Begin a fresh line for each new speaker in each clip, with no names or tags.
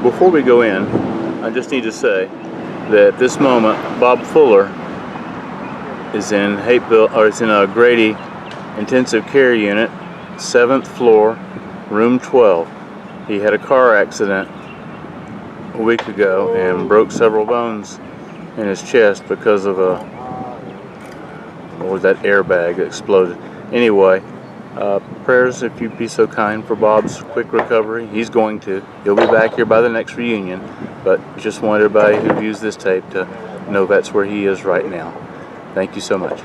Before we go in, I just need to say that at this moment, Bob Fuller is in Hapeville, or it's in a Grady intensive care unit, 7th floor, room 12. He had a car accident a week ago and broke several bones in his chest because of that airbag that exploded. Anyway, prayers, if you'd be so kind, for Bob's quick recovery. He'll be back here by the next reunion, but just want everybody who views this tape to know that's where he is right now. Thank you so much.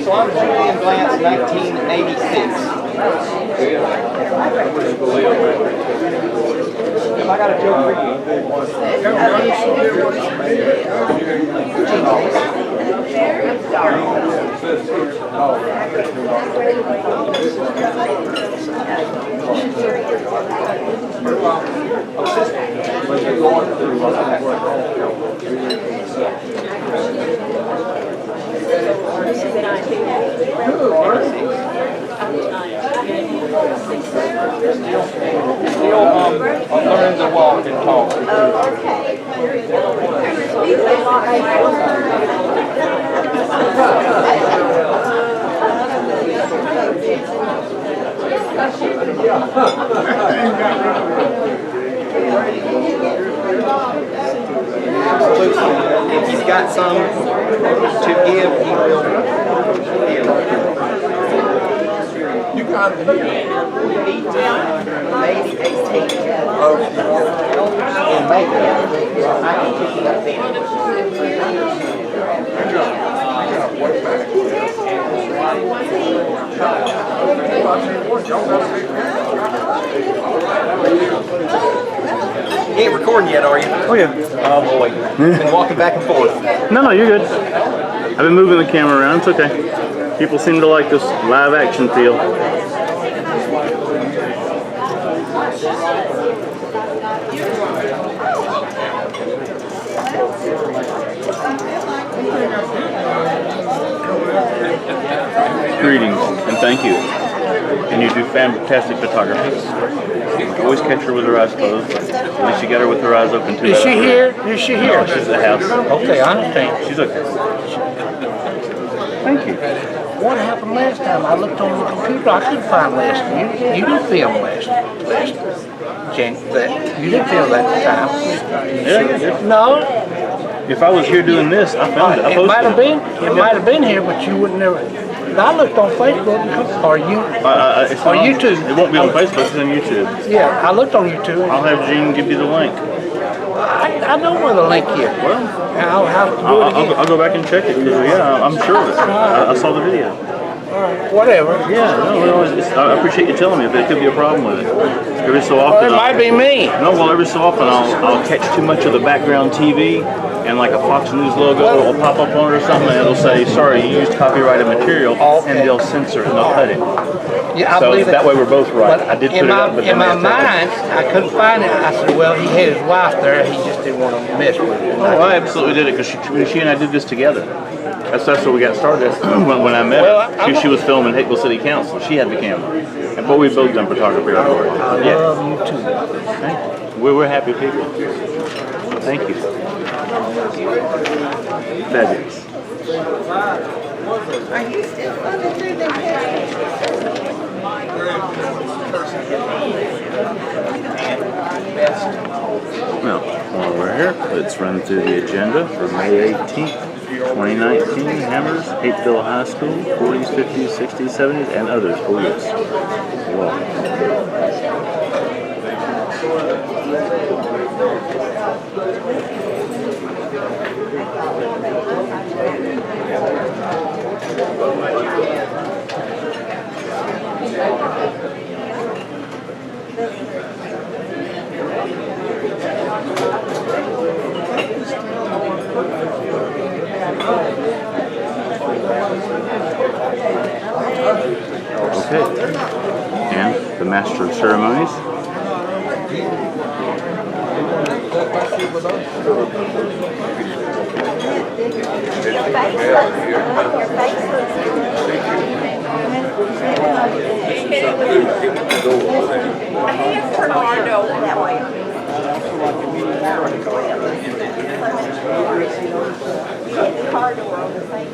So I'm Julian Glantz, 1986. I got a joke for you. Still learning to walk and talk. If he's got some to give, he will give.
You got it here.
Maybe 18. And maybe I can pick it up then. You ain't recording yet, are you?
Oh yeah.
Oh boy. Been walking back and forth.
No, you're good. I've been moving the camera around. It's okay. People seem to like this live action feel. Greetings and thank you. And you do fantastic photography. Always catch her with her eyes closed. At least you got her with her eyes open too.
Is she here? Is she here?
No, she's at the house.
Okay, I understand.
She's okay. Thank you.
What happened last time? I looked on the computer. I couldn't find last. You did film last. You did film that time.
Yeah.
No.
If I was here doing this, I found it. I
It might have
posted
been. It might have been here, but you wouldn't never. I looked on Facebook. Or
It's
on
on
YouTube.
It won't be on Facebook. It's on YouTube.
Yeah, I looked on YouTube.
I'll have Gene give you the link.
I I know where the link is.
Well,
I'll have to do it again.
I'll go back and check it. 'Cause, yeah, I'm sure of it. I saw the video.
Whatever.
Yeah, no, I appreciate you telling me if there could be a problem with it. Every so
Well,
often,
it might be me.
no, well, every so often I'll catch too much of the background TV, and like a Fox News logo will pop up on it or something, and it'll say, "Sorry, you used copyrighted material," and they'll censor it and they'll cut it.
Yeah, I
So
believe
that
it.
way we're both right. I did put it up, but
in my
then they
mind, I couldn't find it. I said, well, he had his wife there. He just didn't want to mess with it.
Oh, I absolutely did it because she and I did this together. That's what we got started when I met her. She was filming Hapeville City Council. She had the camera. But we've both done photography before.
I love you too.
Thank you. We're happy people. Thank you. Fabulous.
Are you still running through the
Well, while we're here, let's run through the agenda for May 18th, 2019. Hammers, Hapeville High School, 40s, 50s, 60s, 70s, and others. Oh, yes. Welcome. Okay. And the Master of Ceremonies.
that way. Car door on the same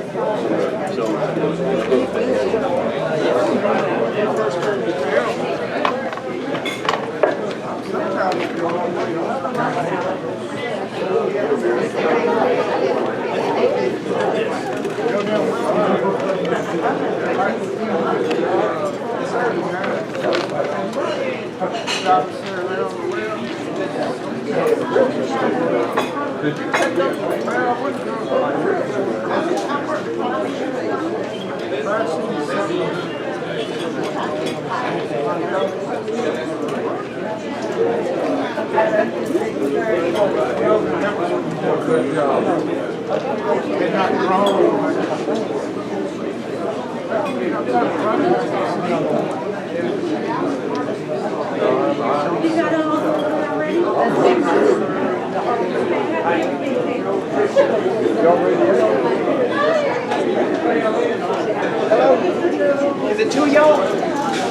Is it two of y'all?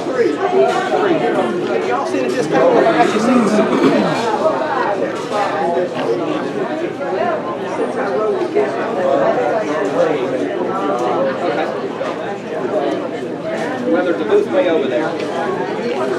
Three. Y'all seen it this time? Or have you seen well, there's a booth way over there.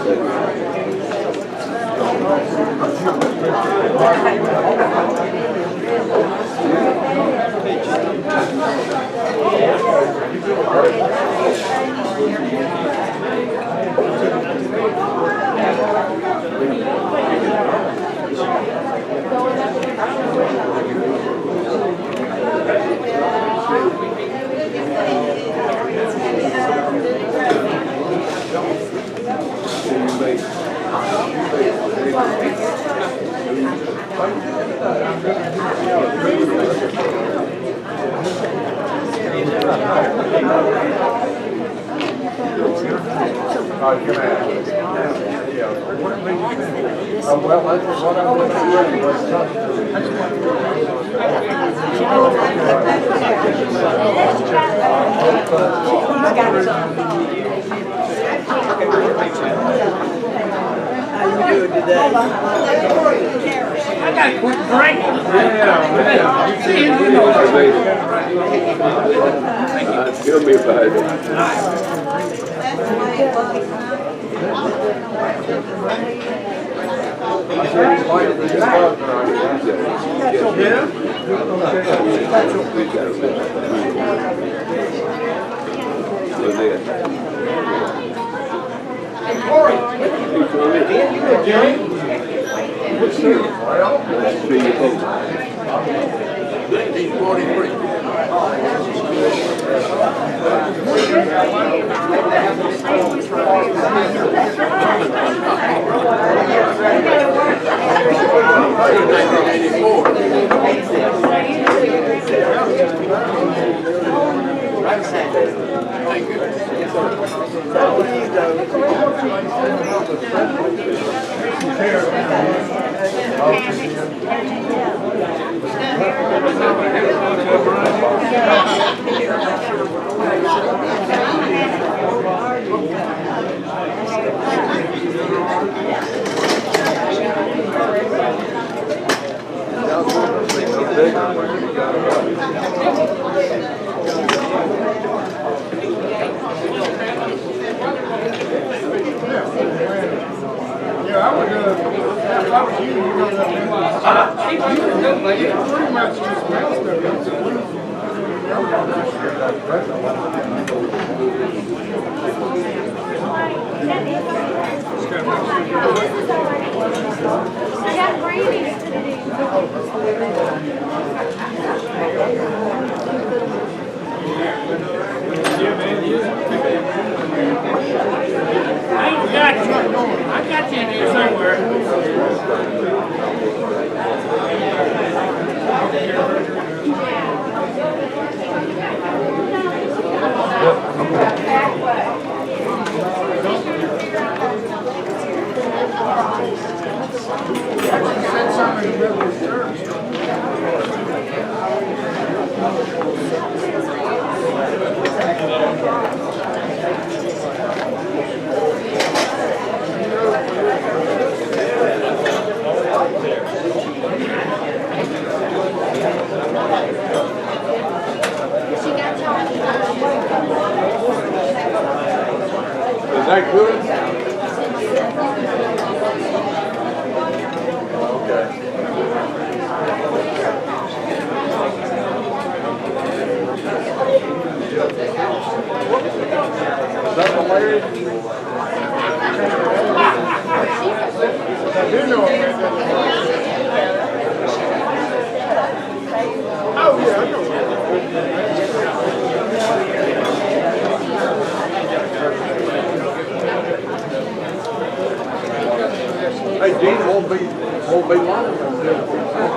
I gotta quit drinking.
Kill me if I
Corey, you know Jerry? What's your?
See you folks.
1943.
I got you in here somewhere.
Is that good? Hey, Dean, won't be long.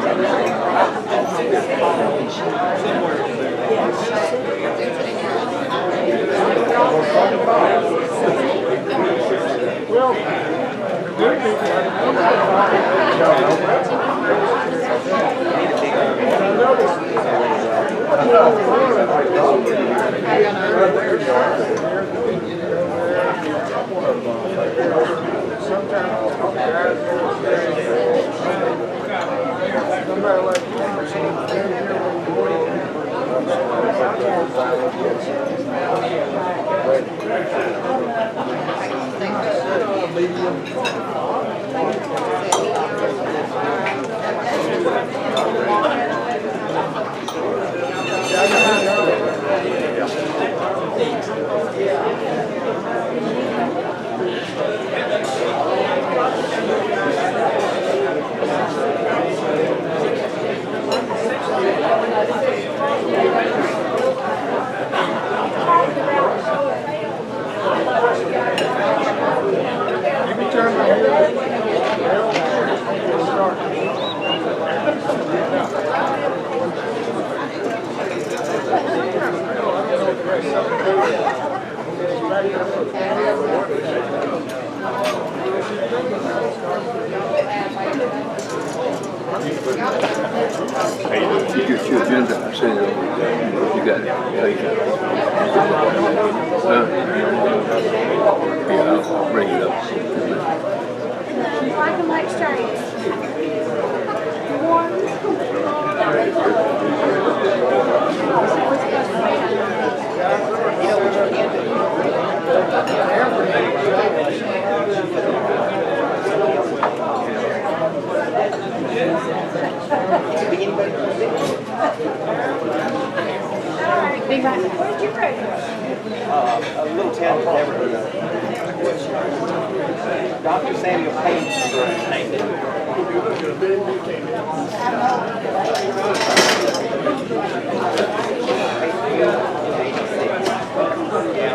Here's your agenda. I sent it over. You got it. Take it. Yeah, I'll bring it up.
Black and white stripes. Where'd you graduate?
A little town called Everett. Dr. Samuel Payne named it. Yeah,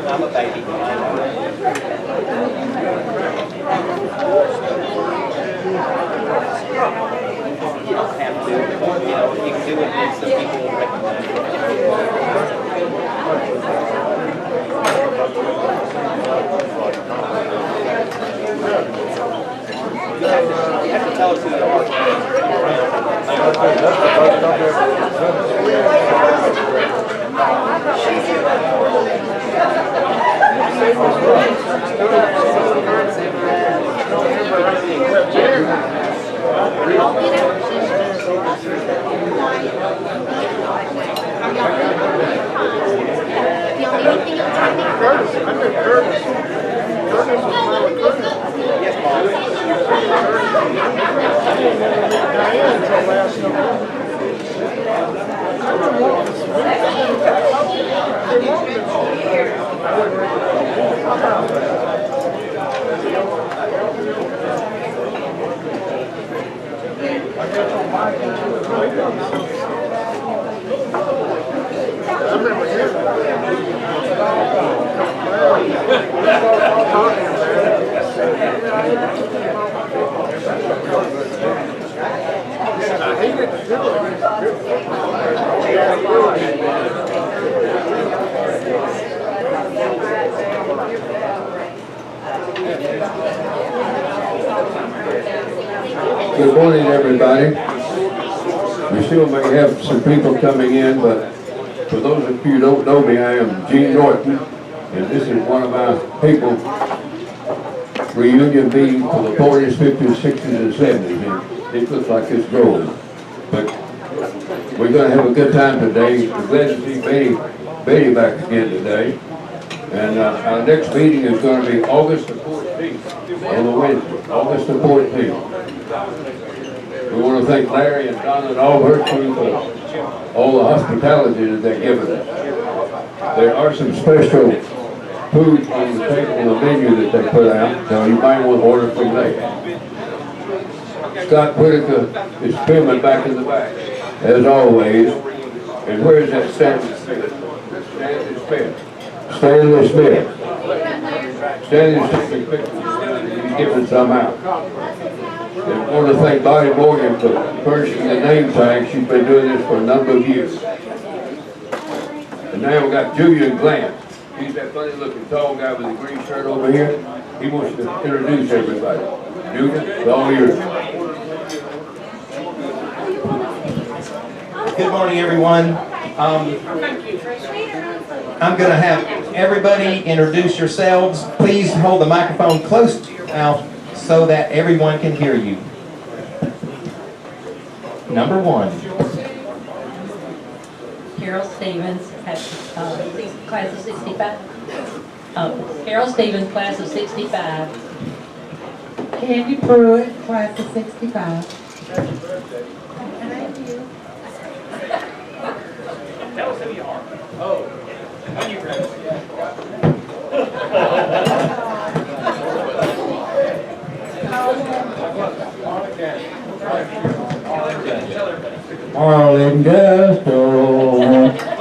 I'm a baby. You don't have to, you can do it and some people will recognize you have to tell us who you
Good morning, everybody. We still may have some people coming in, but for those of you who don't know me, I am Gene Norton, and this is one of my people reunion meeting for the 40s, 50s, 60s, and 70s. And it looks like it's growing. But we're going to have a good time today. We're glad to see Betty back again today. And our next meeting is going to be August the 14th, on the Wednesday, August the 14th. We want to thank Larry and Donna and all her team for all the hospitality that they've given us. There are some special food on the table, on the menu that they put out, so you might want to order from there. Scott Whitaker is filming back in the back, as always. And where is that Stanley Smith? Stanley Smith. Stanley Smith. Stanley's taking pictures. He's giving some out. And I want to thank Bonnie Morgan for furnishing the name tag. She's been doing this for a number of years. And now we've got Julian Glant. He's that funny looking tall guy with the green shirt over here. He wants to introduce everybody. Julian, it's all yours.
Good morning, everyone. I'm going to have everybody introduce yourselves. Please hold the microphone close to your mouth so that everyone can hear you. Number one.
Carol Stevens, class of 65. Carol Stevens, class of 65.
Candy Pruitt, class of 65.
Tell us who you are. Oh, when you ready.
Marlon Gusto.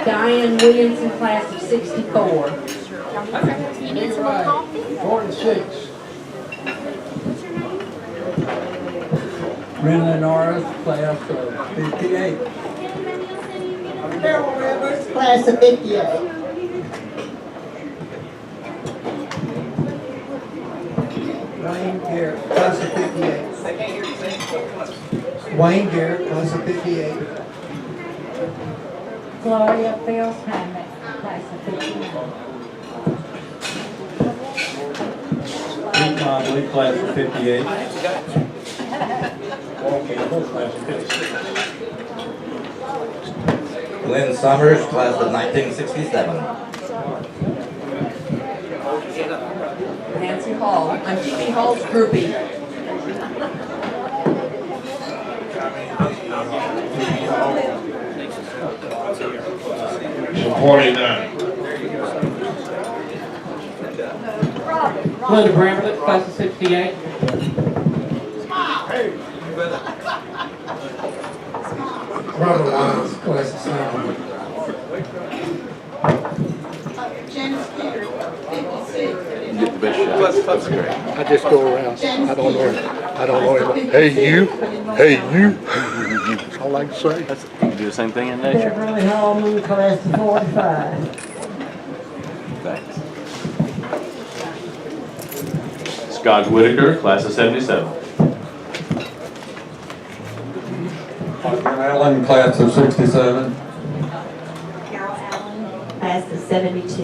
Diane Williamson, class of 64.
You need some more coffee?
46. Brenda Norris, class of 58.
Carol Rivers, class of 58.
Wayne Garrett, class of 58.
They can't hear you say.
Wayne Garrett, class of 58.
Gloria Felsheimer, class of 59.
Pete Mobley, class of 58. Paul Campbell, class of 56.
Lynn Summers, class of 1967.
Nancy Hall. I'm T.B. Hall's groupie.
of 49.
Linda Bramlett, class of 68.
Robert Wise, class of 70.
Get the best shot. That's great.
I just go around. I don't know him. Hey you. Hey you. That's all I can say.
You can do the same thing in nature.
Beverly Hallman, class of 45.
Thanks. Scott Whitaker, class of 77.
Allen, class of 67.
Carol Allen, class of 72.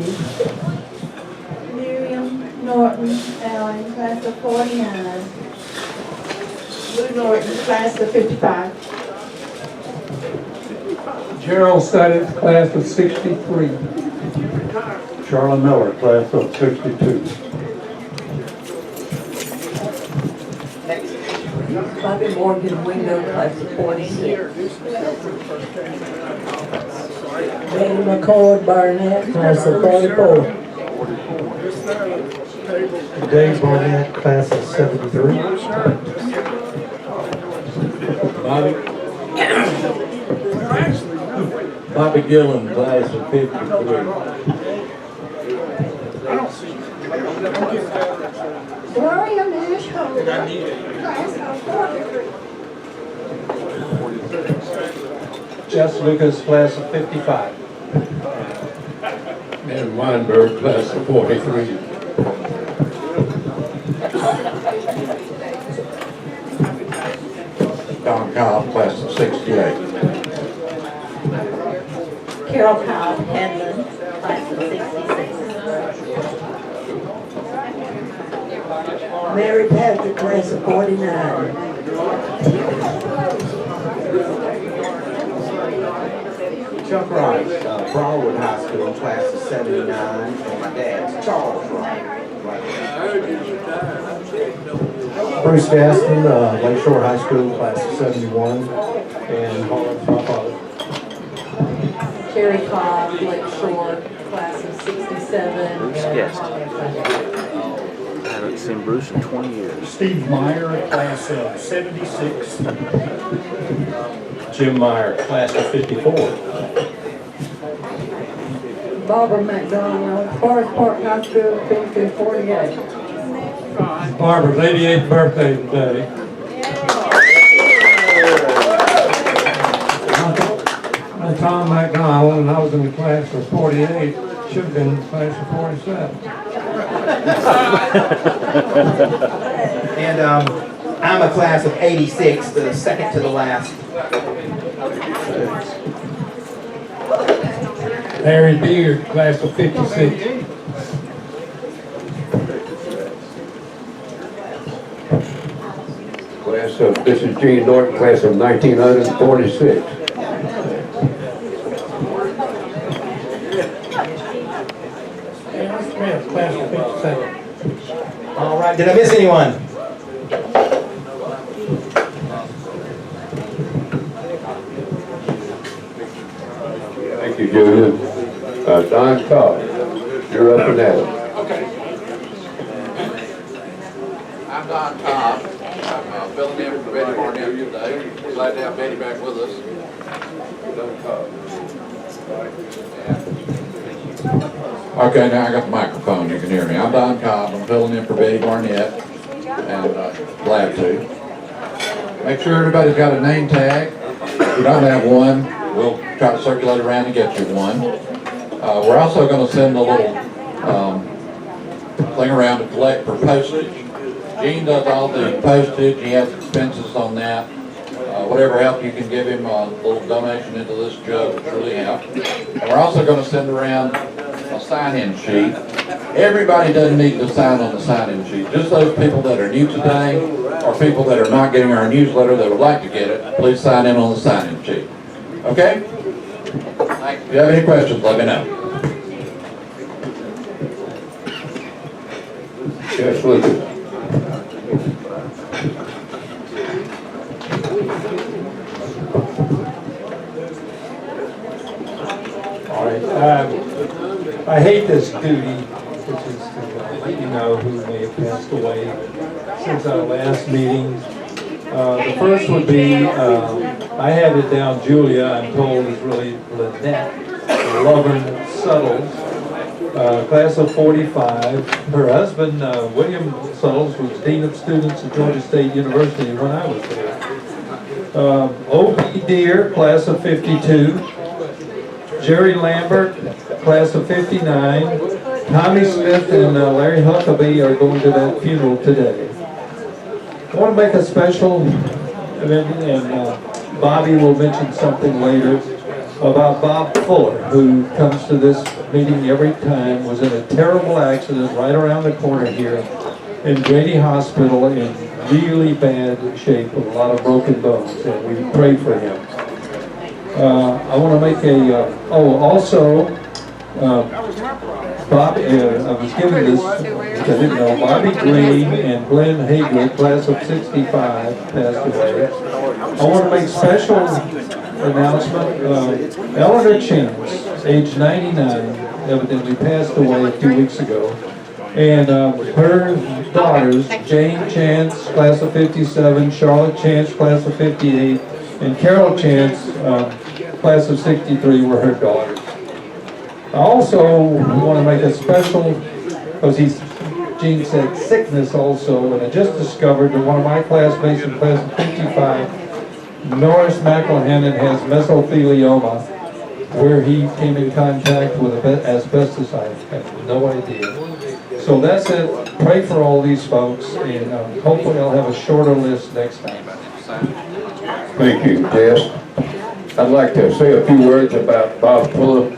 Miriam Norton Allen, class of 49. Lou Norton, class of 55.
Gerald Studdard, class of 63. Charlotte Miller, class of 62.
Bobby Morgan Wingo, class of 46. Betty McCord Barnett, class of 44.
Dave Barnett, class of 73. Bobby Gillen, class of 53.
Gloria Nash Holder, class of 43.
Jess Lucas, class of 55.
And Weinberg, class of 43. Don Cobb, class of 68.
Carol Cobb Hanlon, class of 66. Mary Patrick, class of 49.
Chuck Rice, Broadwood High School, class of 79, and my dad's Charles Rice.
Bruce Gaston, Lakeshore High School, class of 71. And Holland's my father.
Terry Cobb, Lakeshore, class of 67.
Bruce Gaston. I haven't seen Bruce in 20 years.
Steve Meyer, class of 76. Jim Meyer, class of 54.
Barbara McDonald, Forest Park High School, 5248.
Barbara's 88th birthday today. Tom McDonald, when I was in the class of 48, should have been in the class of 47.
And I'm a class of 86, the second to the last.
Larry Beard, class of 56.
This is Gene Norton, class of 1946.
Aaron Smith, class of 57.
All right, did I miss anyone?
Thank you, Julian. Don Cobb, you're up and at it.
I'm Don Cobb. I'm filling in for Betty Barnett today. Glad to have Betty back with us.
Don Cobb.
Okay, now I got the microphone. You can hear me. I'm Don Cobb. I'm filling in for Betty Barnett, and glad to. Make sure everybody's got a name tag. If you don't have one, we'll try to circulate around and get you one. We're also going to send a little thing around to collect for postage. Gene does all the postage. He has expenses on that. Whatever help you can give him, a little donation into this jug would truly help. And we're also going to send around a sign-in sheet. Everybody doesn't need to sign on the sign-in sheet. Just those people that are new today or people that are not getting our newsletter that would like to get it, please sign in on the sign-in sheet. Okay? If you have any questions, let me know.
Yes, Lucas.
right. I hate this duty, which is to let you know who may have passed away since our last meeting. The first would be, I have it down, Julia, I'm told is really Lynette Lovern Suttles, class of 45. Her husband, William Suttles, was Dean of Students at Georgia State University when I was there. O.P. Deere, class of 52. Jerry Lambert, class of 59. Tommy Smith and Larry Huckabee are going to that funeral today. I want to make a special event, and Bobby will mention something later about Bob Fuller, who comes to this meeting every time, was in a terrible accident right around the corner here in Grady Hospital in really bad shape with a lot of broken bones, and we pray for him. I want to make a, also, Bob, I was given this, which I didn't know, Bobby Green and Glenn Hager, class of 65, passed away. I want to make special announcement. Eleanor Chance, age 99, evidently passed away a few weeks ago. And her daughters, Jane Chance, class of 57, Charlotte Chance, class of 58, and Carol Chance, class of 63, were her daughters. I also want to make a special, because Gene said sickness also, and I just discovered that one of my classmates in class of 55, Norris McElhannon, has mesothelioma, where he came in contact with asbestos. I have no idea. So that's it. Pray for all these folks, and hopefully I'll have a shorter list next time.
Thank you, Jess. I'd like to say a few words about Bob Fuller.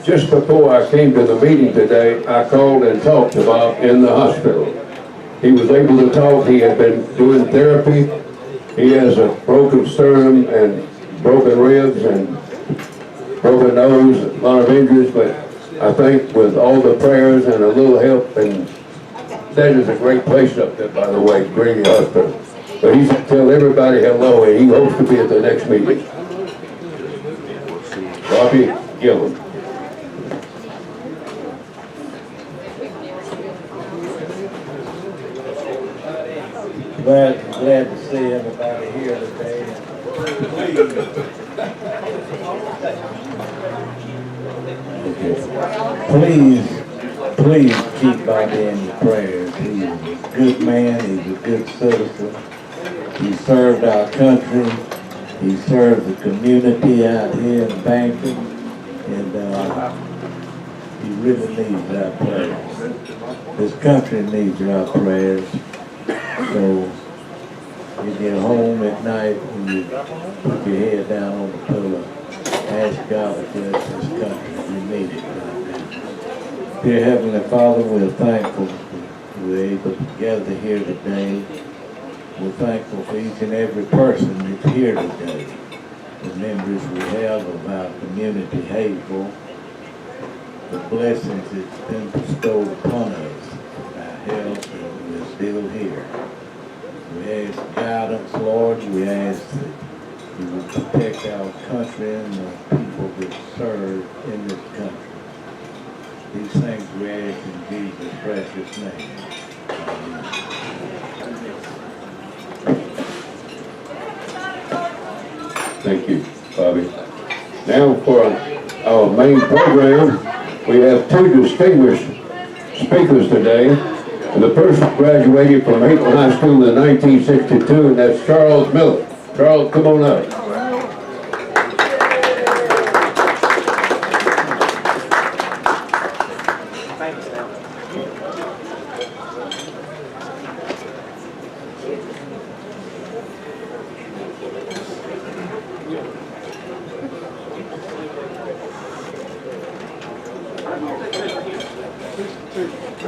Just before I came to the meeting today, I called and talked to Bob in the hospital. He was able to talk. He had been doing therapy. He has a broken sternum and broken ribs and broken nose, a lot of injuries, but I think with all the prayers and a little help, and that is a great place up there, by the way, Grady Hospital. But he should tell everybody hello, and he hopes to be at the next meeting. Bobby Gillum.
Glad to see everybody here today. Please keep Bobby in your prayers. He's a good man. He's a good citizen. He served our country. He served the community out here in Banking, and he really needs our prayers. This country needs our prayers. So you get home at night and you put your head down on the pillow, ask God to bless this country. We need it right now. Dear Heavenly Father, we're thankful that we're able to gather here today. We're thankful for each and every person that's here today. The members we have of our community, Hapeville, the blessings that's been bestowed upon us, our health, and we're still here. We ask guidance, Lord. We ask that you would protect our country and the people that serve in this country. These things we ask in Jesus' precious name. Amen.
Thank you, Bobby. Now for our main program, we have two distinguished speakers today. And the first graduated from Hapeville High School in 1962, and that's Charles Miller. Charles, come on up.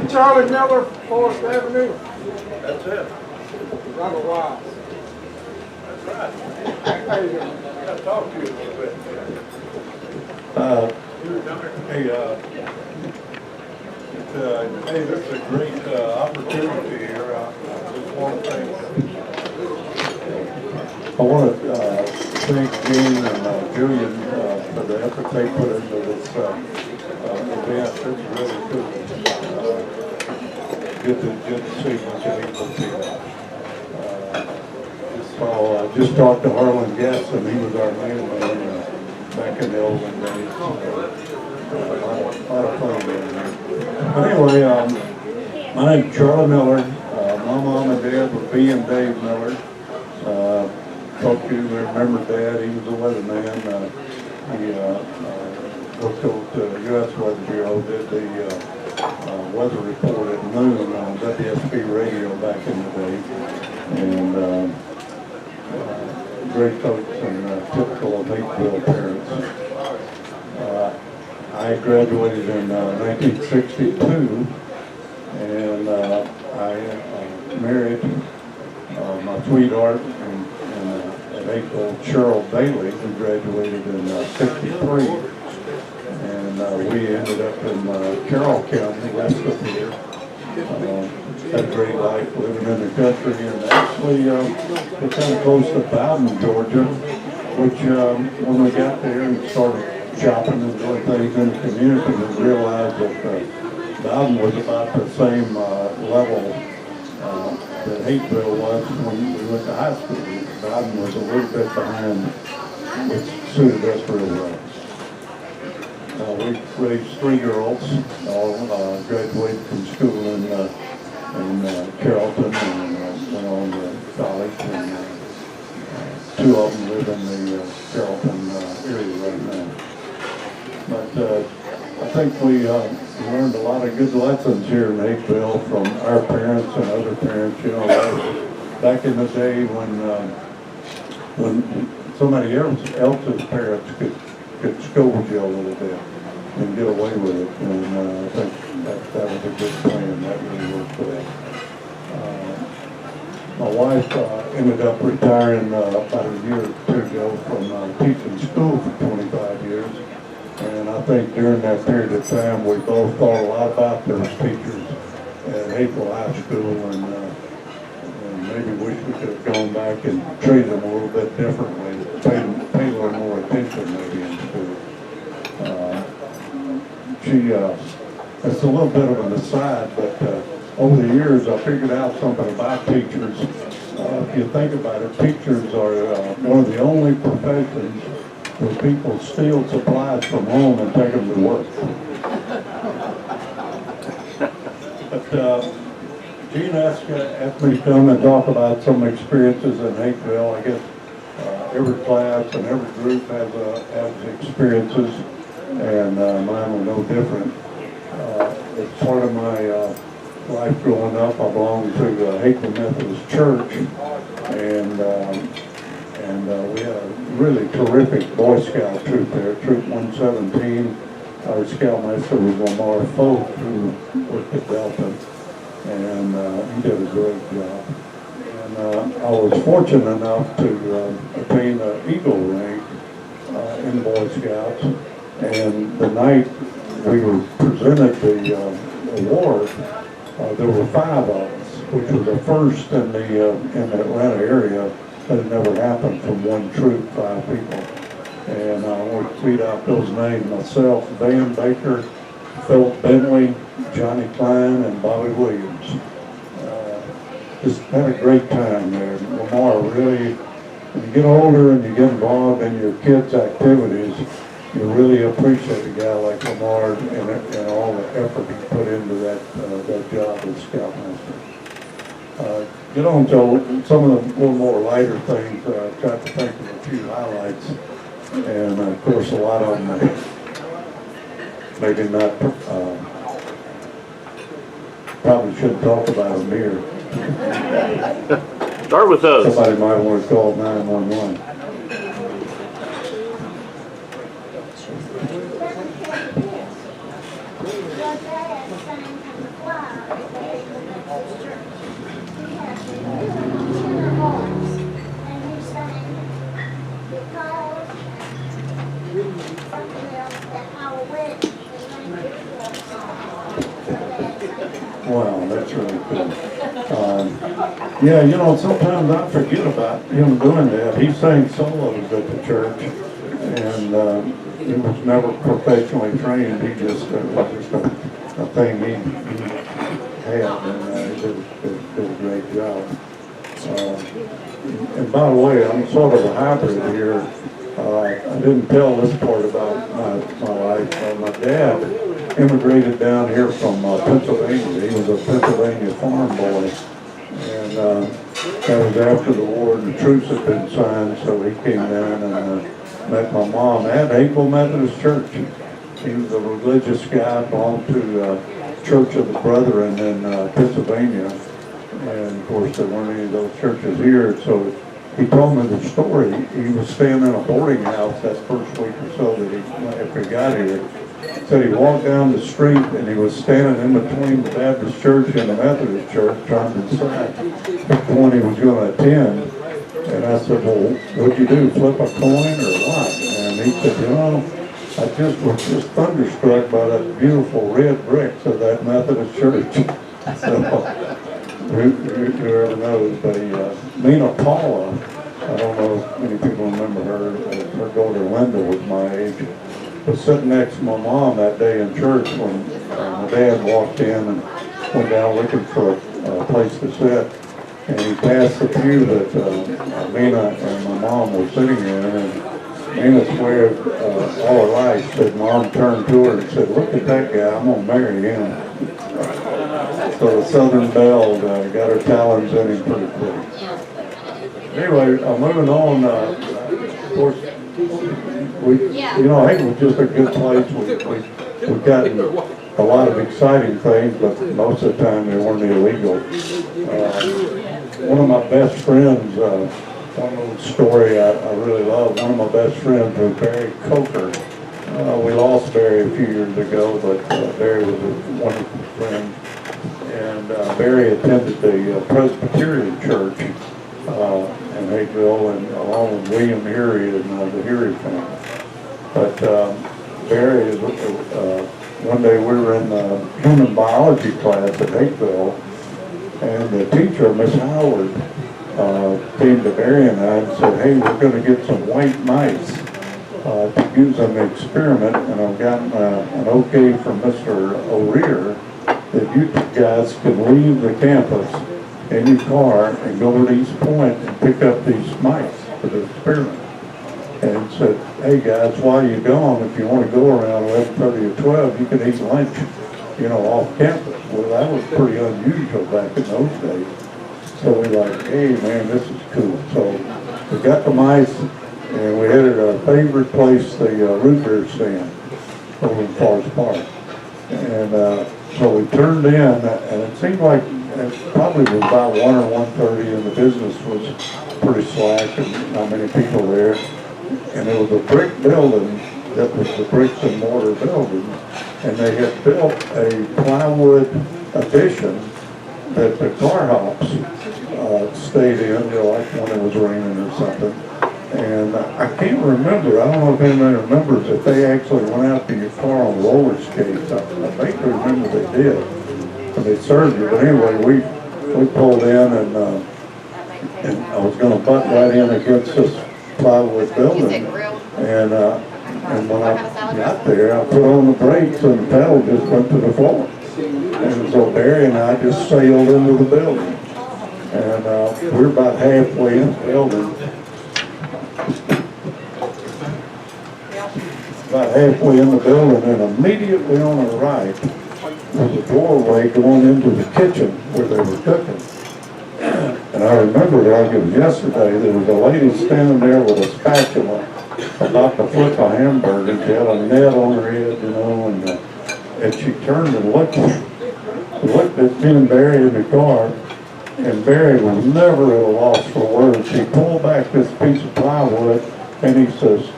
Charlie Miller, Forest Avenue. That's it. Robert Wise. That's right. How you doing? I got to talk to you a little bit.
Hey, this is a great opportunity here. I just want to thank Gene and Julian for the effort they put into this event. It's really good. Good to see a bunch of people here. So I just talked to Harlan Guest, and he was our mailman back in the olden days. A lot of fun there. But anyway, my name's Charlie Miller. My mom and dad were B and Dave Miller. Hope you remember Dad. He was a weatherman. He worked over the U.S. Weather Bureau, did the weather report at noon on WSB radio back in the day. And great folks and typical of Hapeville parents. I graduated in 1962, and I married my sweetheart at Hapeville, Cheryl Bailey, who graduated in 63. And we ended up in Carroll County, west of here. Had a great life living in the country, and actually we're kind of close to Bowden, Georgia, which when we got there and started shopping and doing things in the community, we realized that Bowden was about the same level that Hapeville was when we went to high school. Bowden was a little bit behind, which suited us really well. We raised 3 girls, all graduated from school in Carrollton and went on to college. And 2 of them live in the Carrollton area right now. But I think we learned a lot of good lessons here in Hapeville from our parents and other parents. You know, back in the day when somebody else's parents could scold you a little bit and get away with it, and I think that was a good plan. That really worked well. My wife ended up retiring about a year or 2 ago from teaching school for 25 years, and I think during that period of time we both thought a lot about those teachers at Hapeville High School, and maybe wish we could have gone back and treated them a little bit differently, paid a little more attention maybe in school. It's a little bit of an aside, but over the years I figured out something about teachers. If you think about it, teachers are one of the only professions where people steal supplies from home and take them to work. But Gene asked me to come and talk about some experiences in Hapeville. I guess every class and every group has experiences, and mine were no different. As part of my life growing up, I belonged to Hapeville Methodist Church, and we had a really terrific Boy Scout troop there, Troop 117. Our scoutmaster was Lamar Folk, who worked at Delta, and he did a great job. And I was fortunate enough to attain an Eagle rank in Boy Scouts, and the night we were presented the award, there were 5 of us, which was the first in the Atlanta area. That had never happened from one troop, 5 people. And I want to tweet out those names: myself, Van Baker, Philip Bentley, Johnny Klein, and Bobby Williams. Just had a great time there. Lamar, really, when you get older and you get involved in your kids' activities, you really appreciate a guy like Lamar and all the effort he put into that job as Scoutmaster. Get on to some of the little more lighter things. Tried to think of a few highlights, and of course a lot of them maybe not, probably shouldn't talk about them here.
Start with those.
Somebody might want to call 911. Wow, that's really cool. Yeah, you know, sometimes I forget about him doing that. He sang solos at the church, and he was never professionally trained. He just, it was just a thing he had, and he did a great job. And by the way, I'm sort of a hybrid here. I didn't tell this part about my life. My dad immigrated down here from Pennsylvania. He was a Pennsylvania farm boy. And that was after the war and the truce had been signed, so he came down and met my mom at Hapeville Methodist Church. He was a religious guy, belonged to Church of the Brethren in Pennsylvania. And of course, there weren't any of those churches here, so he told me the story. He was staying in a boarding house that first week or so after he got here. Said he walked down the street and he was standing in between the Baptist church and the Methodist church trying to decide which one he was going to attend. And I said, well, what'd you do, flip a coin or what? And he said, you know, I just was just thunderstruck by that beautiful red bricks of that Methodist church. So, who ever knows, but Nina Paula, I don't know if many people remember her, her daughter Linda was my age, was sitting next to my mom that day in church when my dad walked in and went down looking for a place to sit. And he passed the pew that Nina and my mom were sitting in, and Nina swear all her life said, Mom turned to her and said, look at that guy, I'm going to marry him. So the Southern Belle got her talons in him pretty quick. Anyway, moving on, of course, Hapeville was just a good place. We've gotten a lot of exciting things, but most of the time they weren't illegal. One of my best friends, one little story I really love, one of my best friends was Barry Coker. We lost Barry a few years ago, but Barry was a wonderful friend. And Barry attended the Presbyterian Church in Hapeville, and along with William Erie and the Erie family. But Barry, one day we were in human biology class at Hapeville, and the teacher, Miss Howard, came to Barry and I and said, hey, we're going to get some white mice to use in the experiment, and I've gotten an okay from Mr. O'Rear that you guys can leave the campus in your car and go to East Point and pick up these mice for the experiment. And said, hey guys, while you're gone, if you want to go around 11:30 or 12, you can eat lunch, off campus. Well, that was pretty unusual back in those days. So we're like, hey man, this is cool. So we got the mice and we headed our favorite place, the root beer stand over in Forest Park. And so we turned in, and it seemed like it probably was about 1 or 1:30, and the business was pretty slack and not many people there. And there was a brick building that was the bricks and mortar building, and they had built a plywood addition that the car hops stayed in, like when it was raining or something. And I can't remember, I don't know if anybody remembers, if they actually went out to your car on roller skates. I vaguely remember they did, and they served you. But anyway, we pulled in, and I was going to butt right in against this plywood building. And when I got there, I put on the brakes, and the pedal just went to the floor. And so Barry and I just sailed into the building. And we were about halfway in the building. About halfway in the building, and immediately on the right was a doorway going into the kitchen where they were cooking. And I remember like it was yesterday, there was a lady standing there with a spatula about to flip a hamburger. She had a net on her head, and she turned and looked at me and Barry in the car, and Barry was never at a loss for words. He pulled back this piece of plywood, and he says,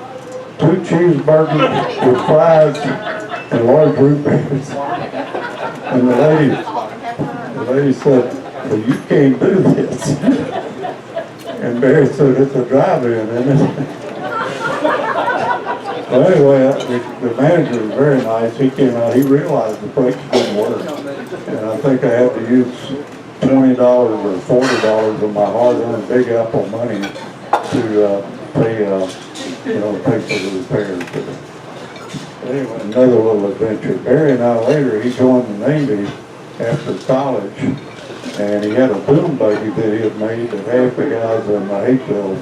2 cheeseburgers with fries and large root beers. And the lady said, well, you can't do this. And Barry said, it's a drive-in, isn't it? Well, anyway, the manager was very nice. He came out, he realized the brakes didn't work. And I think I had to use $20 or $40 of my hard-earned Big Apple money to pay for the repairs.
Anyway, another little adventure. Barry and I later, he joined the Navy after college, and he had a boom buggy that he had made that half the guys in Hapeville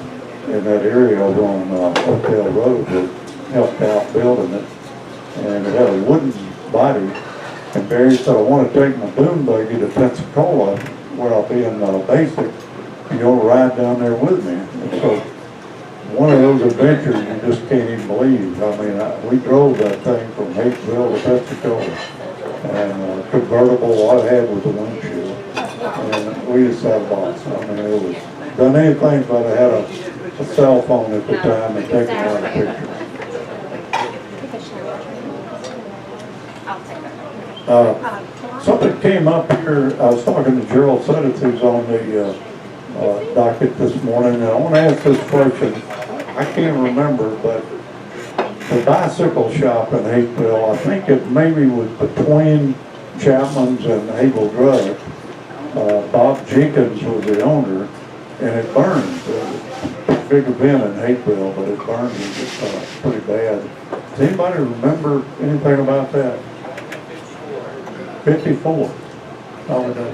in that area over on Hotel Road that helped out building it. And it had a wooden body. And Barry said, I want to take my boom buggy to Pensacola, where I'll be in basic. You'll ride down there with me. And so one of those adventures you just can't even believe. I mean, we drove that thing from Hapeville to Pensacola. And convertible, all I had was a windshield. And we just had a box. I mean, it was done anything but I had a cell phone at the time and taking a lot of pictures. Something came up here. I was talking to Gerald Suddeth, who's on the docket this morning, and I want to ask this question. I can't remember, but the bicycle shop in Hapeville, I think it maybe was between Chapman's and Hapeville Drug. Bob Jenkins was the owner, and it burned. It was a big event in Hapeville, but it burned pretty bad. Does anybody remember anything about that? 54. How would that?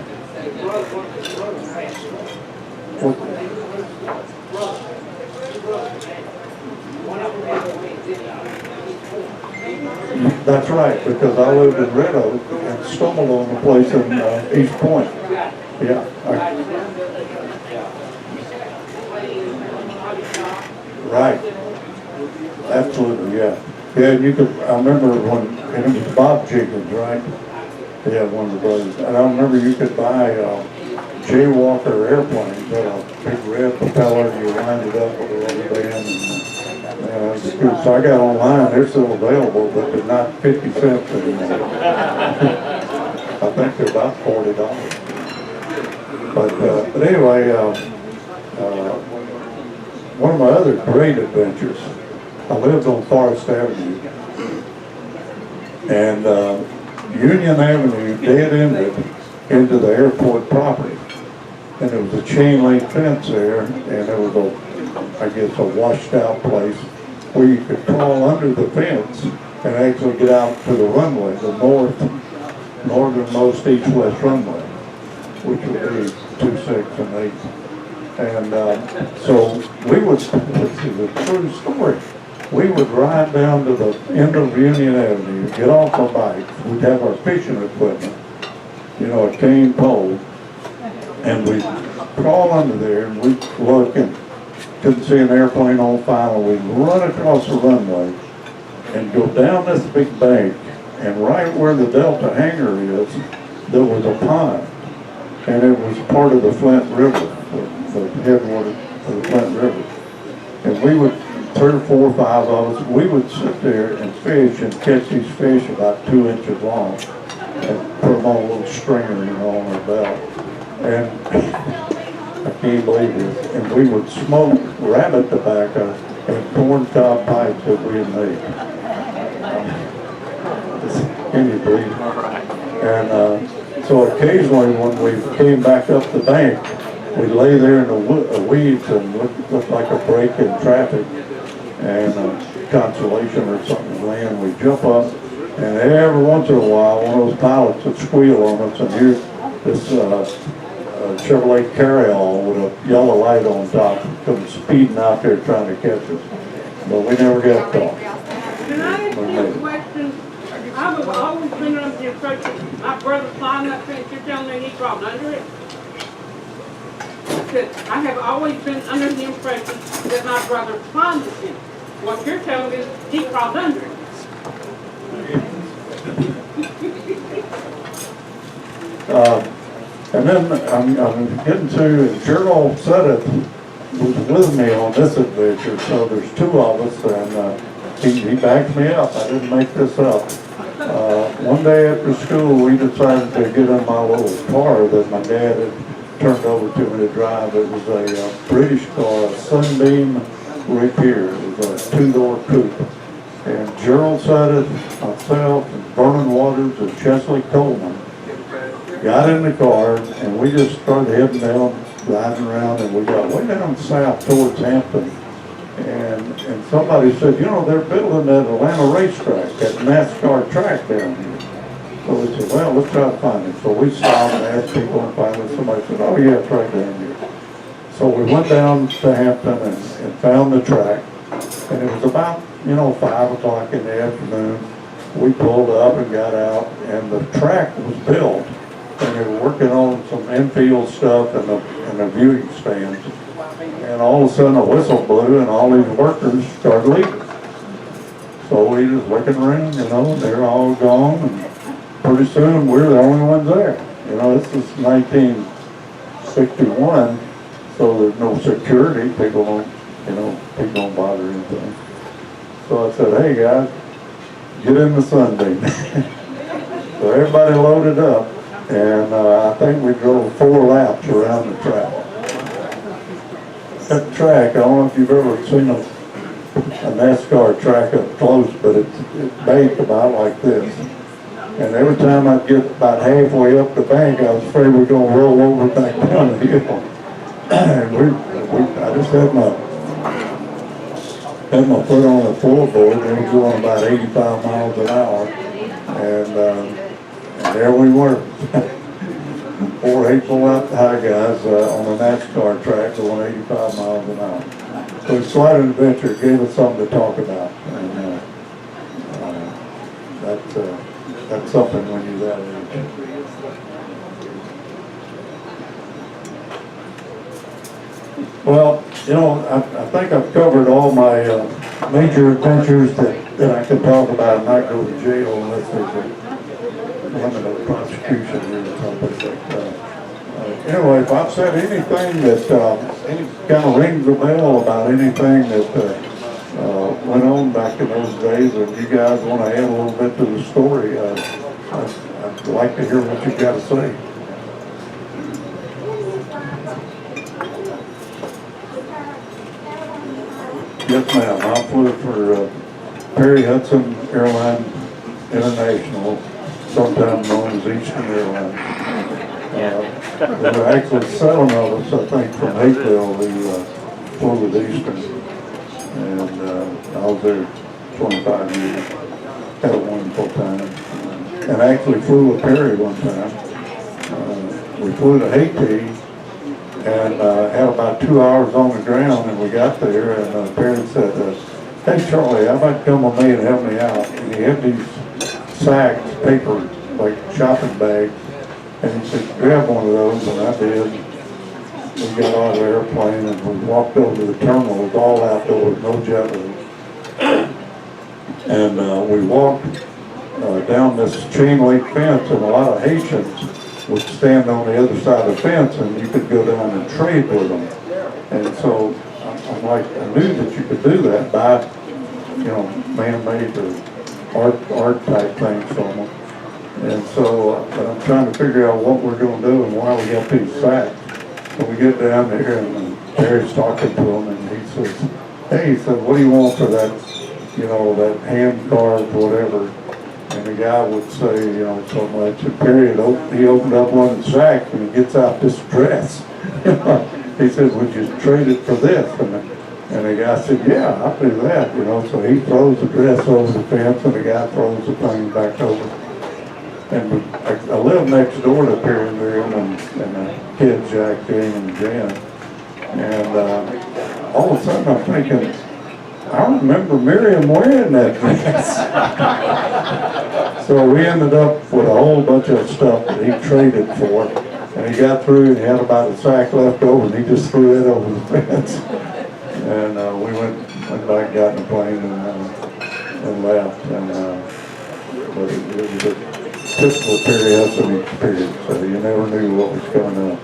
That's right, because I lived in Red Oak and stumbled on the place in East Point. Yeah. Right. Absolutely, yeah. Yeah, and you could, I remember when, and it was Bob Jenkins, right? Yeah, one of the brothers. And I remember you could buy Jaywalker airplanes that a big red propeller, and you lined it up with a rubber band. And so I got online, they're still available, but they're not 50 cents anymore. I think they're about $40. But anyway, one of my other great adventures, I lived on Forest Avenue, and Union Avenue dead-ended into the airport property. And there was a chain link fence there, and there was I guess a washed out place where you could crawl under the fence and actually get out to the runway, the northernmost east-west runway, which would be 26 and 8. And so we would, this is a true story, we would ride down to the end of Union Avenue, get off our bikes, we'd have our fishing equipment, you know, a cane pole, and we'd crawl under there and we'd look and couldn't see an airplane on fire. We'd run across the runway and go down this big bank, and right where the Delta hangar is, there was a pond, and it was part of the Flint River, the headwater of the Flint River. And we would, 3 or 4 or 5 of us, we would sit there and fish and catch these fish about 2 inches long and put them on a little stringer, you know, on our belt. And I can't believe this. And we would smoke rabbit tobacco and corn cob pipes that we had made. Can you believe it? And so occasionally when we came back up the bank, we'd lay there in the weeds and look like a break in traffic, and Constellation or something land. We'd jump up, and every once in a while, one of those pilots would squeal on us, and here's this Chevrolet carryall with a yellow light on top come speeding out there trying to catch us. But we never got caught.
Can I ask you a question? I've always been under the impression my brother climbed that fence. You're telling me he crawled under it? I have always been under the impression that my brother climbed the fence. What you're telling me is he crawled under it.
And then I'm getting to, Gerald Suddeth was with me on this adventure, so there's 2 of us, and he backed me up. I didn't make this up. One day after school, we decided to get in my little car that my dad had turned over to me to drive. It was a British car, a Sunbeam Rapier. It was a 2-door coupe. And Gerald Suddeth, myself, and Vernon Waters, and Chesley Coleman got in the car, and we just started heading down, riding around, and we got way down south towards Hampton. And
and somebody said, you know, they're building that Atlanta racetrack, that NASCAR track down here. So we said, well, let's try to find it. So we stopped and asked people, and finally somebody said, oh yeah, it's right down here. So we went down to Hampton and found the track, and it was about, 5 o'clock in the afternoon. We pulled up and got out, and the track was built, and they were working on some infield stuff and the viewing stands. And all of a sudden a whistle blew, and all these workers started leaving. So we just looking around, they're all gone, and pretty soon we're the only ones there. This is 1961, so there's no security. People don't bother anything. So I said, hey guys, get in the Sunbeam. So everybody loaded up, and I think we drove 4 laps around the track. That track, I don't know if you've ever seen a NASCAR track up close, but it's baked about like this. And every time I'd get about halfway up the bank, I was afraid we were going to roll over back down the hill. And I just had my foot on the floorboard, and it was going about 85 miles an hour. And there we were. 4 hateful out high guys on a NASCAR track going 85 miles an hour. So it's quite an adventure. It gave us something to talk about. And that's something when you're that age. Well, I think I've covered all my major adventures that I can talk about and not go to jail unless there's a limit of prosecution here or something. But anyway, if I've said anything that any kind of rings a bell about anything that went on back in those days, and you guys want to add a little bit to the story, I'd like to hear what you've got to say. Yes, ma'am. I flew for Perry Hudson Airline International, sometimes known as Eastern Airlines. There were actually 7 of us, I think, from Hapeville who flew with Eastern. And I was there 25 years. Had a wonderful time. And I actually flew with Perry one time. We flew to Haiti and had about 2 hours on the ground, and we got there, and Perry said, hey Charlie, how about come with me and help me out? And he had these sacks, paper, like shopping bags, and he said, grab one of those, and I did. We got on the airplane, and we walked over to the terminal. It was all outdoors, no jet lag. And we walked down this chain link fence, and a lot of Haitians would stand on the other side of the fence, and you could go down and trade with them. And so I'm like, I knew that you could do that by, man-made or art type things from them. And so but I'm trying to figure out what we're going to do and why we got these sacks. So we get down there, and Terry's talking to him, and he says, hey, he said, what do you want for that, that hand carved whatever? And the guy would say, so much. And Perry, he opened up one of the sacks, and he gets out this dress. He said, would you trade it for this? And the guy said, yeah, I'll do that, So he throws the dress over the fence, and the guy throws the thing back over. And I live next door to Perry and Miriam and the kids, Jack, Jane, and Jan. And all of a sudden I'm thinking, I remember Miriam wearing that dress. So we ended up with a whole bunch of stuff that he traded for. And he got through, and he had about a sack left over, and he just threw it over the fence. And we went back, got in the plane, and left. And but it was a typical Perry Hudson experience, so you never knew what was coming up.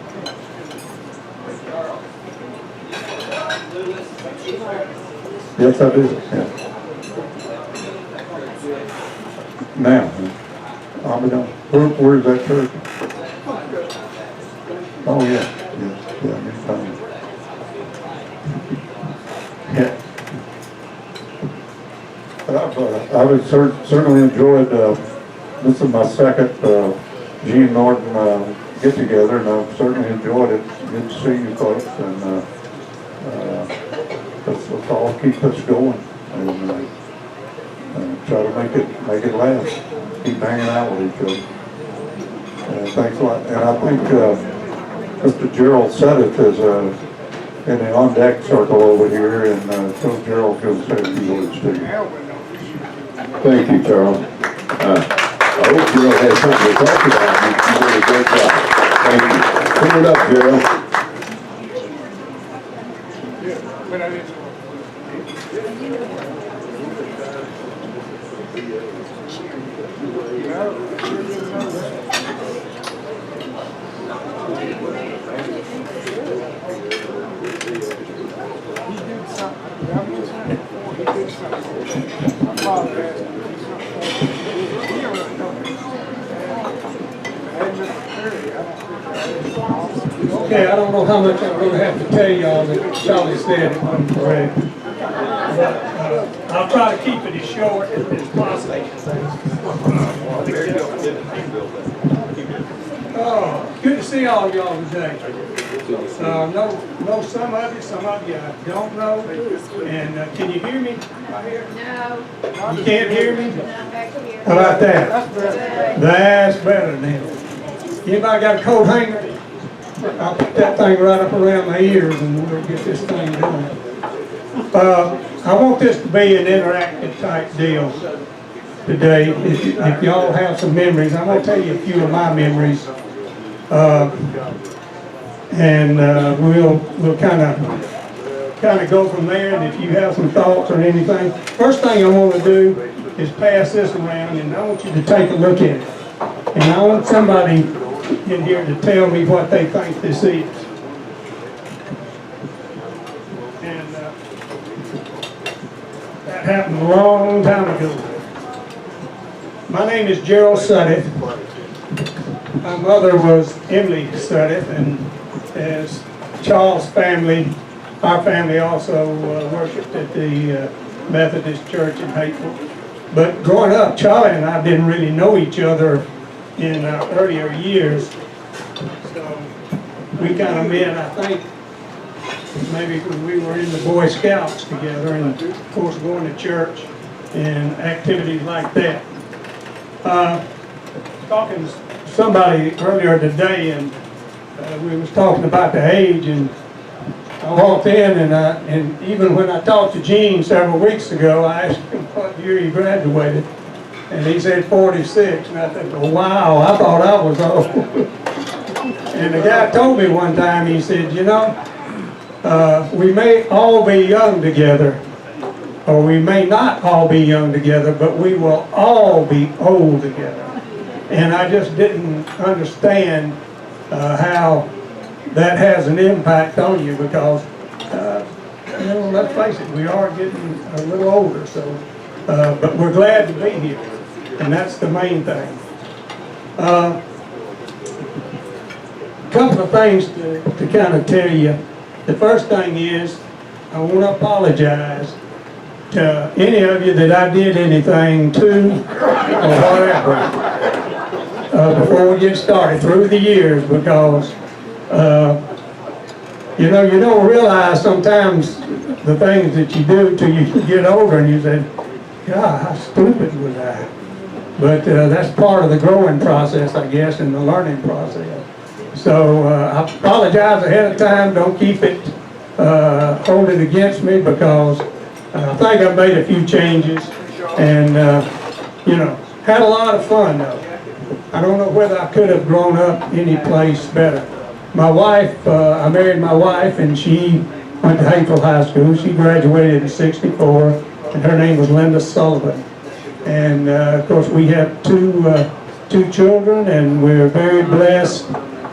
Yes, I do. Yeah. Now, I'll be done. Where's that church? Oh, yeah. Yeah, you're fine. Yeah. I've certainly enjoyed, this is my second Gene Norton get-together, and I've certainly enjoyed it. Good to see you folks, and let's let's all keep us going and try to make it last. Keep hanging out with each other. And thanks a lot. And I think Mr. Gerald Suddeth is in the on-deck circle over here, and so Gerald's going to say a few words to you.
Thank you, Charles. I hope Gerald has something to talk about. You did a great job. Thank you. Put it up, Gerald.
Okay, I don't know how much I'm going to have to tell y'all that Charlie said wasn't correct. I'll try to keep it as short as possible. Oh, good to see all of y'all today. Know some of you I don't know. And can you hear me right here?
No.
You can't hear me?
No, back here.
How about that? That's better than anybody got a coat hanger? I'll put that thing right up around my ears and we'll get this thing done. I want this to be an interactive type deal today. If y'all have some memories, I'm going to tell you a few of my memories. We'll kind of go from there, and if you have some thoughts or anything. First thing I want to do is pass this around, and I want you to take a look at it. And I want somebody in here to tell me what they think this is. And that happened a long time ago. My name is Gerald Suddeth. My mother was Emily Suddeth, and as Charles' family, our family also worshiped at the Methodist Church in Hapeville. But growing up, Charlie and I didn't really know each other in our earlier years. So we kind of met, I think, maybe when we were in the Boy Scouts together, and of course going to church and activities like that. Talking to somebody earlier today, and we was talking about the age, and I walked in, and even when I talked to Gene several weeks ago, I asked him what year he graduated, and he said 46, and I said, well, wow, I thought I was old. And the guy told me one time, he said, you know, we may all be young together, or we may not all be young together, but we will all be old together. And I just didn't understand how that has an impact on you, because, you know, let's face it, we are getting a little older, so, but we're glad to be here, and that's the main thing. A couple of things to kind of tell you. The first thing is, I want to apologize to any of you that I did anything to, or whatever, before we get started, through the years, because you know, you don't realize sometimes the things that you do till you get older, and you say, God, how stupid was I? But that's part of the growing process, I guess, and the learning process. So I apologize ahead of time. Don't keep it, hold it against me, because I think I made a few changes, and you know, had a lot of fun though. I don't know whether I could have grown up any place better. My wife, I married my wife, and she went to Hapeville High School. She graduated in '64, and her name was Linda Sullivan. And of course, we have two children, and we're very blessed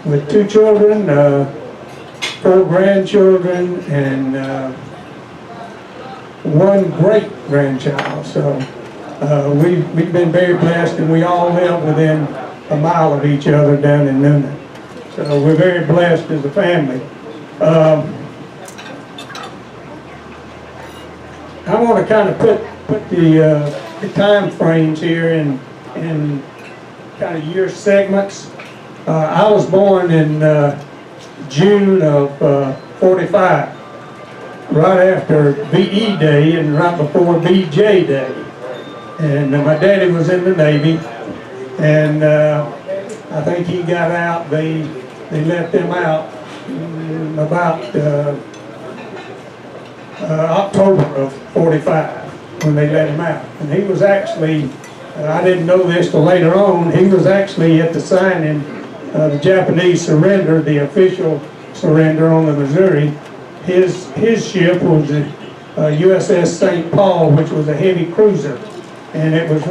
with 2 children, 4 grandchildren, and 1 great grandchild. So we've been very blessed, and we all live within a mile of each other down in Noonan. So we're very blessed as a family. I want to kind of put the time frames here in kind of year segments. I was born in June of 45,
right after VE Day and right before BJ Day. And my daddy was in the Navy, and I think he got out, they let them out about October of 45 when they let him out. And he was actually, I didn't know this till later on, he was actually at the signing of the Japanese surrender, the official surrender on the Missouri. His ship was the USS St. Paul, which was a heavy cruiser, and it was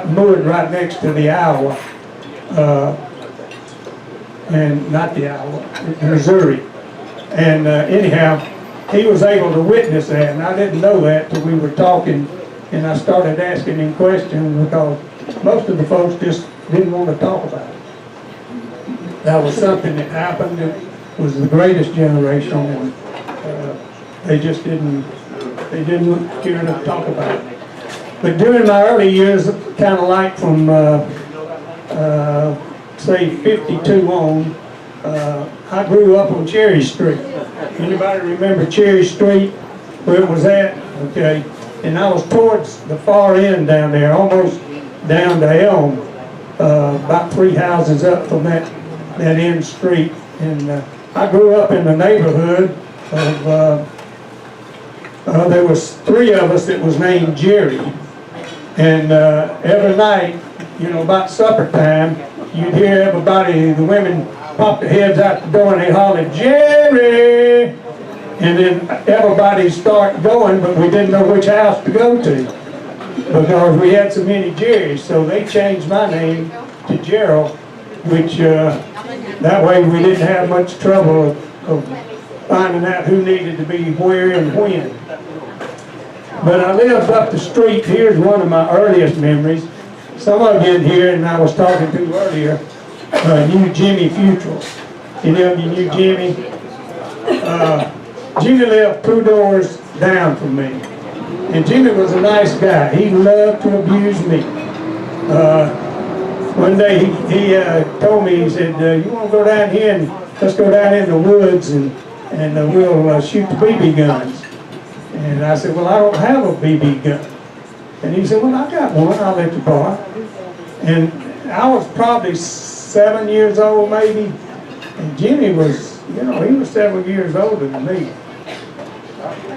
moored right next to the Iowa, and not the Iowa, Missouri. And anyhow, he was able to witness that, and I didn't know that till we were talking, and I started asking him questions because most of the folks just didn't want to talk about it. That was something that happened. It was the greatest generation, and they just didn't care to talk about it. But during my early years, kind of like from say 52 on, I grew up on Cherry Street. Anybody remember Cherry Street, where it was at? Okay. And I was towards the far end down there, almost down to Elm, about 3 houses up from that end street. And I grew up in the neighborhood of, there was 3 of us that was named Jerry. And every night, you know, about supper time, you'd hear everybody, the women pop their heads out the door and they holler, Jerry! And then everybody start going, but we didn't know which house to go to because we had so many Jerrys. So they changed my name to Gerald, which that way we didn't have much trouble of finding out who needed to be where and when. But I lived up the street. Here's one of my earliest memories. Some of you in here, and I was talking to earlier, knew Jimmy Futrell. Any of you knew Jimmy? Jimmy lived 2 doors down from me. And Jimmy was a nice guy. He loved to abuse me. One day he told me, he said, you want to go down here and let's go down in the woods and we'll shoot the BB guns. And I said, well, I don't have a BB gun. And he said, well, I got one, I'll let you borrow. And I was probably 7 years old maybe. And Jimmy was, you know, he was 7 years older than me.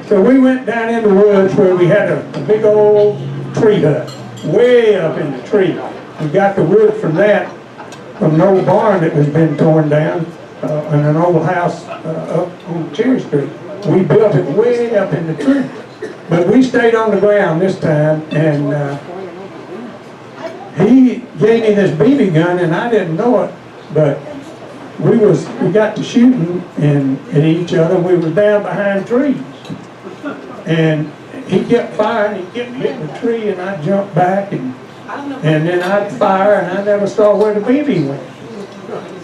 So we went down in the woods where we had a big old tree hut, way up in the tree. We got the wood from that, from an old barn that was been torn down, in an old house up on Cherry Street. We built it way up in the tree. But we stayed on the ground this time, and he gave me this BB gun, and I didn't know it, but we got to shooting at each other. We were down behind trees. And he kept firing, he kept hitting the tree, and I jumped back, and then I'd fire, and I never saw where the BB went.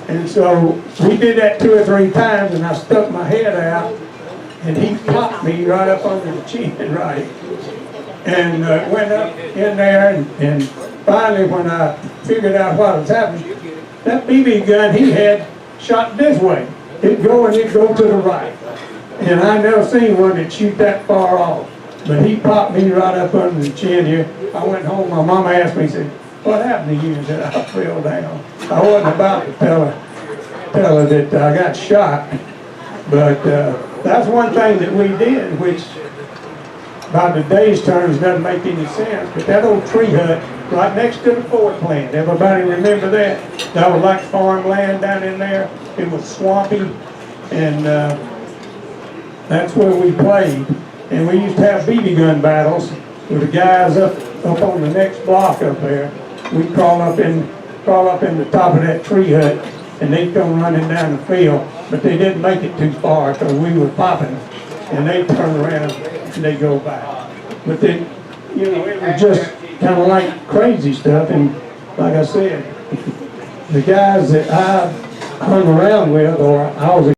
And so we did that 2 or 3 times, and I stuck my head out, and he popped me right up under the chin, right? And went up in there, and finally when I figured out what was happening, that BB gun he had shot this way. It'd go and it'd go to the right. And I never seen one that shoot that far off. But he popped me right up under the chin here. I went home, my mama asked me, said, what happened to you? I said, I fell down. I wasn't about to tell her that I got shot. But that's one thing that we did, which by today's terms doesn't make any sense. But that old tree hut right next to the Ford plant, everybody remember that? That was like farmland down in there. It was swampy, and that's where we played. And we used to have BB gun battles with the guys up on the next block up there. We'd crawl up in the top of that tree hut, and they'd come running down the field. But they didn't make it too far because we were popping, and they'd turn around and they'd go back. But then, you know, it was just kind of like crazy stuff. And like I said, the guys that I hung around with, or I was